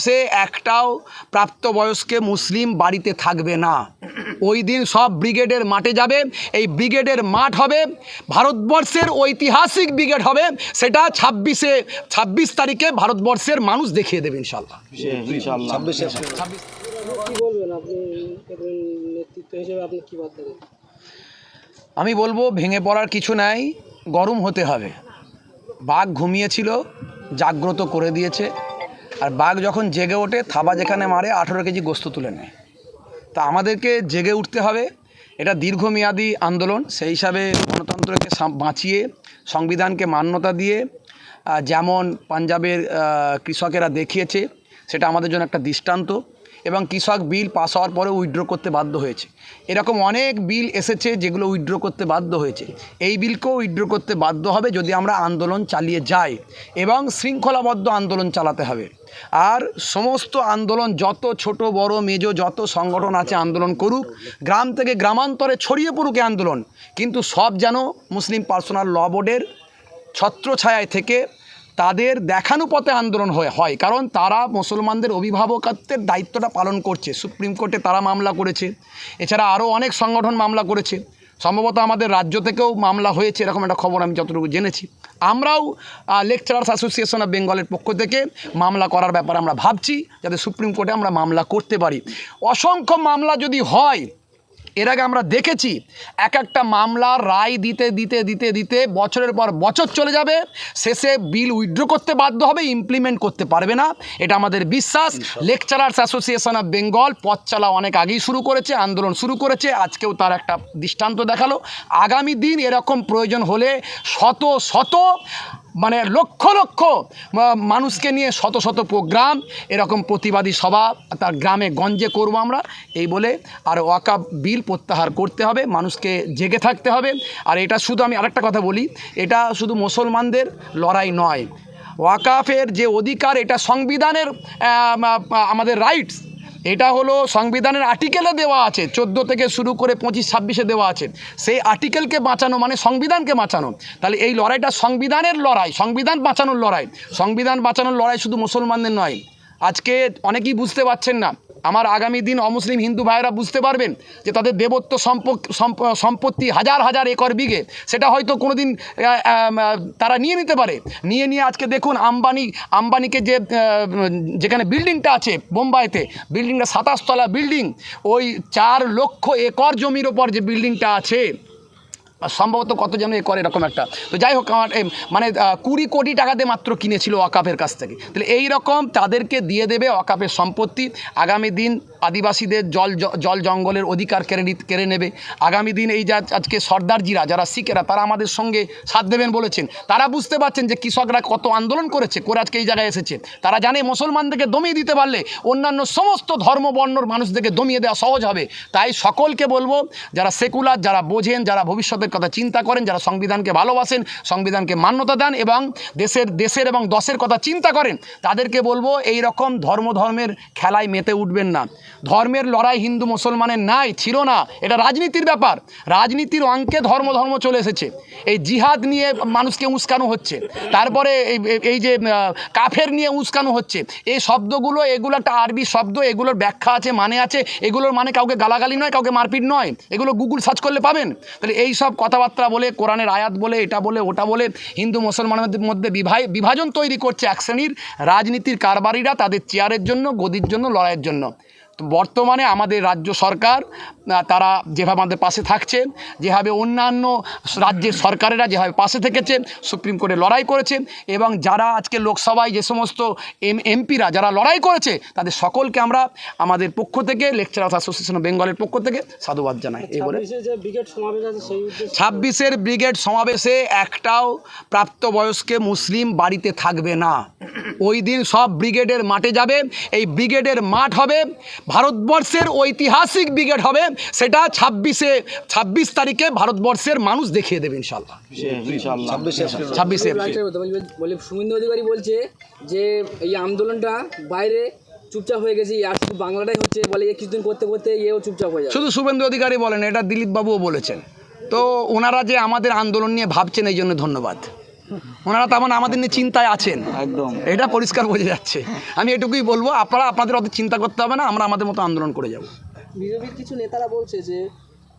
সে একটাও প্রাপ্তবয়স্কে মুসলিম বাড়িতে থাকবে না। ওই দিন সব ব্রিগেডের মাঠে যাবে। এই ব্রিগেডের মাঠ হবে ভারতবর্ষের ঐতিহাসিক ব্রিগেড হবে। সেটা 26 তারিখে ভারতবর্ষের মানুষ দেখিয়ে দেবে ইনশাল্লাহ। আমি বলবো ভেঙে পড়ার কিছু নাই, গরম হতে হবে। বাঘ ঘুমিয়েছিল, জাগ্রত করে দিয়েছে। আর বাঘ যখন জেগে ওঠে, থাবা যেখানে মারে 18 কেজি গোস্ত তুলে নেয়। তা আমাদেরকে জেগে উঠতে হবে। এটা দীর্ঘমেয়াদী আন্দোলন। সেই হিসাবে গণতন্ত্রকে বাঁচিয়ে সংবিধানকে মান্যতা দিয়ে যেমন পাঞ্জাবের কৃষকেরা দেখিয়েছে, সেটা আমাদের জন্য একটা দৃষ্টান্ত। এবং কৃষক বিল পাস হওয়ার পরে উইথড্র করতে বাধ্য হয়েছে। এরকম অনেক বিল এসেছে যেগুলো উইথড্র করতে বাধ্য হয়েছে। এই বিলকেও উইথড্র করতে বাধ্য হবে যদি আমরা আন্দোলন চালিয়ে যাই, এবং শৃঙ্খলাবদ্ধ আন্দোলন চালাতে হবে। আর সমস্ত আন্দোলন, যত ছোট বড় মেজো যত সংগঠন আছে আন্দোলন করুক, গ্রাম থেকে গ্রামান্তরে ছড়িয়ে পড়ুক আন্দোলন, কিন্তু সব যেন মুসলিম পার্সোনাল ল বোর্ডের ছত্রছায়ায় থেকে তাদের দেখানো পথে আন্দোলন হয়। কারণ তারা মুসলমানদের অভিভাবকত্বের দায়িত্বটা পালন করছে। সুপ্রিম কোর্টে তারা মামলা করেছে, এছাড়া আরও অনেক সংগঠন মামলা করেছে। সম্ভবত আমাদের রাজ্য থেকেও মামলা হয়েছে, এরকম একটা খবর আমি যতটুকু জেনেছি। আমরাও লেকচারার্স অ্যাসোসিয়েশন অফ বেঙ্গলের পক্ষ থেকে মামলা করার ব্যাপারে আমরা ভাবছি, যাতে সুপ্রিম কোর্টে আমরা মামলা করতে পারি। অসংখ্য মামলা যদি হয়, এর আগে আমরা দেখেছি এক একটা মামলার রায় দিতে দিতে দিতে দিতে বছরের পর বছর চলে যাবে, শেষে বিল উইথড্র করতে বাধ্য হবে, ইমপ্লিমেন্ট করতে পারবে না। এটা আমাদের বিশ্বাস। লেকচারার্স অ্যাসোসিয়েশন অফ বেঙ্গল পথ চলা অনেক আগেই শুরু করেছে, আন্দোলন শুরু করেছে, আজকেও তার একটা দৃষ্টান্ত দেখালো। আগামী দিন এরকম প্রয়োজন হলে শত শত মানে লক্ষ লক্ষ মানুষকে নিয়ে শত শত প্রোগ্রাম, এরকম প্রতিবাদী সভা তার গ্রামে গঞ্জে করব আমরা। এই বলে আর ওয়াকফ বিল প্রত্যাহার করতে হবে, মানুষকে জেগে থাকতে হবে। আর এটা শুধু, আমি আরেকটা কথা বলি, এটা শুধু মুসলমানদের লড়াই নয়। ওয়াকফের যে অধিকার, এটা সংবিধানের আমাদের রাইটস। এটা হলো সংবিধানের আর্টিকেলে দেওয়া আছে, 14 থেকে শুরু করে 25-26 দেওয়া আছে। সেই আর্টিকেলকে বাঁচানো মানে সংবিধানকে বাঁচানো। তাহলে এই লড়াইটা সংবিধানের লড়াই, সংবিধান বাঁচানোর লড়াই। সংবিধান বাঁচানোর লড়াই শুধু মুসলমানদের নয়। আজকে অনেকেই বুঝতে পারছেন না, আমার আগামী দিন অমুসলিম হিন্দু ভাইয়েরা বুঝতে পারবেন যে তাদের দেবত্ব সম্পত্তি হাজার হাজার একর বিঘে, সেটা হয়তো কোনো দিন তারা নিয়ে নিতে পারে। নিয়ে আজকে দেখুন আম্বানিকে যেখানে বিল্ডিংটা আছে বোম্বাইতে, বিল্ডিংটা 27 তলা বিল্ডিং, ওই 4 লক্ষ একর জমির ওপর যে বিল্ডিংটা আছে, সম্ভবত কত যেন একর এরকম একটা। তো যাই হোক, আমার মানে 20 কোটি টাকাতে মাত্র কিনেছিল ওয়াকফের কাছ থেকে। তাহলে এই রকম তাদেরকে দিয়ে দেবে ওয়াকফের সম্পত্তি। আগামী দিন আদিবাসীদের জল জঙ্গলের অধিকার কেড়ে নেবে। আগামী দিন এই যা আজকে সর্দারজিরা যারা শিখেরা, তারা আমাদের সঙ্গে সাথ দেবেন বলেছেন। তারা বুঝতে পারছেন যে কৃষকরা কত আন্দোলন করে আজকে এই জায়গায় এসেছে। তারা জানে মুসলমানদেরকে দমিয়ে দিতে পারলে অন্যান্য সমস্ত ধর্ম বর্ণর মানুষদেরকে দমিয়ে দেওয়া সহজ হবে। তাই সকলকে বলবো, যারা সেকুলার, যারা বোঝেন, যারা ভবিষ্যতের কথা চিন্তা করেন, যারা সংবিধানকে ভালোবাসেন, সংবিধানকে মান্যতা দেন এবং দেশের এবং দশের কথা চিন্তা করেন, তাদেরকে বলবো এই রকম ধর্মের খেলায় মেতে উঠবেন না। ধর্মের লড়াই হিন্দু মুসলমানের নাই, ছিল না। এটা রাজনীতির ব্যাপার। রাজনীতির অঙ্কে ধর্ম চলে এসেছে। এই জিহাদ নিয়ে মানুষকে উস্কানো হচ্ছে, তারপরে এই যে কাফের নিয়ে উস্কানো হচ্ছে। এই শব্দগুলো, এগুলো একটা আরবি শব্দ, এগুলোর ব্যাখ্যা আছে, মানে আছে। এগুলোর মানে কাউকে গালাগালি নয়, কাউকে মারপিট নয়। এগুলো গুগল সার্চ করলে পাবেন। তাহলে এই সব কথাবার্তা বলে, কোরআনের আয়াত বলে, এটা বলে ওটা বলে হিন্দু মুসলমানদের মধ্যে বিভাজন তৈরি করছে এক শ্রেণীর রাজনীতির কারবারিরা, তাদের চেয়ারের জন্য, গদির জন্য, লড়াইয়ের জন্য। তো বর্তমানে আমাদের রাজ্য সরকার তারা যেভাবে আমাদের পাশে থাকছে, যেভাবে অন্যান্য রাজ্যের সরকারেরা যেভাবে পাশে থেকেছে, সুপ্রিম কোর্টে লড়াই করেছে, এবং যারা আজকে লোকসভায় যে সমস্ত এমপিরা যারা লড়াই করেছে, তাদের সকলকে আমরা আমাদের পক্ষ থেকে, লেকচারার্স অ্যাসোসিয়েশন অফ বেঙ্গলের পক্ষ থেকে সাধুবাদ জানাই। এই বলে 26-এর ব্রিগেড সমাবেশে একটাও প্রাপ্তবয়স্কে মুসলিম বাড়িতে থাকবে না। ওই দিন সব ব্রিগেডের মাঠে যাবে। এই ব্রিগেডের মাঠ হবে ভারতবর্ষের ঐতিহাসিক ব্রিগেড হবে। সেটা 26 তারিখে ভারতবর্ষের মানুষ দেখিয়ে দেবে ইনশাল্লাহ। 26 শুভেন্দু অধিকারী বলছে যে এই আন্দোলনটা বাইরে চুপচাপ হয়ে গেছে, আর শুধু বাংলাটাই হচ্ছে, বলে কিছুদিন করতে করতে এও চুপচাপ হয়ে যায়। শুধু শুভেন্দু অধিকারী বলেন, এটা দিলীপ বাবুও বলেছেন। তো ওনারা যে আমাদের আন্দোলন নিয়ে ভাবছেন, এই জন্য ধন্যবাদ। ওনারা তেমন আমাদের নিয়ে চিন্তায় আছেন, একদম। এটা পরিষ্কার বোঝা যাচ্ছে। আমি এটুকুই বলবো, আপনারা আপনাদের অত চিন্তা করতে হবে না, আমরা আমাদের মতো আন্দোলন করে যাব। বিজেপির কিছু নেতারা বলছে যে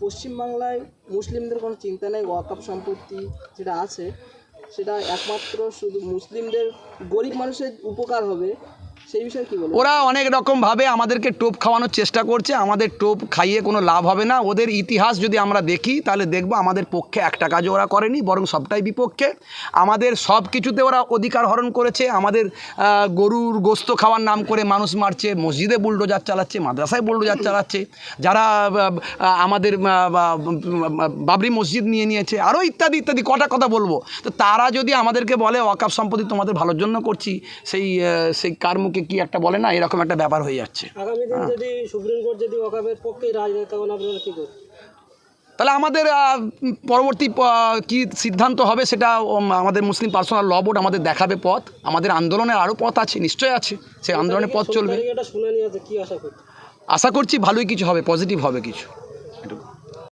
পশ্চিমবাংলায় মুসলিমদের কোনো চিন্তা নেই, ওয়াকফ সম্পত্তি যেটা আছে সেটা একমাত্র শুধু মুসলিমদের, গরিব মানুষের উপকার হবে, সেই বিষয়ে কী বলবো? ওরা অনেক রকমভাবে আমাদেরকে টোপ খাওয়ানোর চেষ্টা করছে, আমাদের টোপ খাইয়ে কোনো লাভ হবে না। ওদের ইতিহাস যদি আমরা দেখি তাহলে দেখব আমাদের পক্ষে একটা কাজও ওরা করেনি, বরং সবটাই বিপক্ষে। আমাদের সব কিছুতে ওরা অধিকার হরণ করেছে। আমাদের গরুর গোস্ত খাওয়ার নাম করে মানুষ মারছে, মসজিদে বুলডোজার চালাচ্ছে, মাদ্রাসায় বুলডোজার চালাচ্ছে, যারা আমাদের বাবরি মসজিদ নিয়ে নিয়েছে, আরও ইত্যাদি ইত্যাদি কটা কথা বলবো। তো তারা যদি আমাদেরকে বলে ওয়াকফ সম্পত্তি তোমাদের ভালোর জন্য করছি, সেই কার মুখে কি একটা বলে না, এরকম একটা ব্যাপার হয়ে যাচ্ছে। আগামী দিন যদি সুপ্রিম কোর্ট যদি ওয়াকফের পক্ষেই রায় দেয় তখন আপনারা কী করবেন? তাহলে আমাদের পরবর্তী কি সিদ্ধান্ত হবে সেটা আমাদের মুসলিম পার্সোনাল ল বোর্ড আমাদের দেখাবে পথ। আমাদের আন্দোলনের আরও পথ আছে, নিশ্চয়ই আছে, সেই আন্দোলনের পথ চলবে। এটা শুনানি আছে, কি আশা করছি? আশা করছি ভালোই কিছু হবে, পজিটিভ হবে কিছু।